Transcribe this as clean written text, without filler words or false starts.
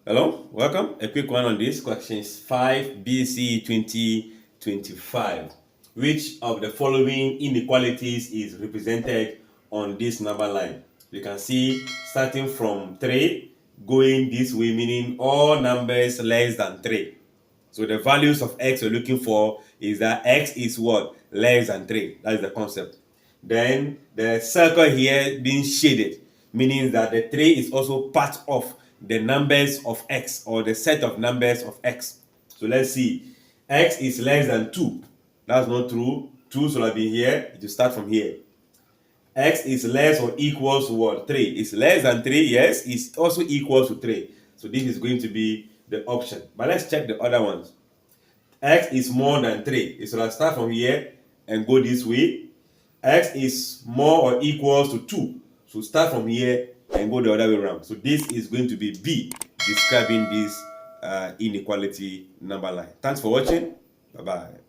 Hello, welcome. A quick one on this. Questions 5 BC 2025. Which of the following inequalities is represented on this number line? You can see starting from 3 going this way, meaning all numbers less than 3. So the values of x we're looking for is that x is what? Less than 3. That is the concept. Then the circle here being shaded, meaning that the 3 is also part of the numbers of x, or the set of numbers of x. So let's see. X is less than 2. That's not true. 2 should have been here. It will start from here. X is less or equals to what? 3. It's less than 3. Yes, it's also equals to 3. So this is going to be the option. But let's check the other ones. X is more than 3. It should have start from here and go this way. X is more or equals to 2. So start from here and go the other way around. So this is going to be B, describing this inequality number line. Thanks for watching. Bye-bye.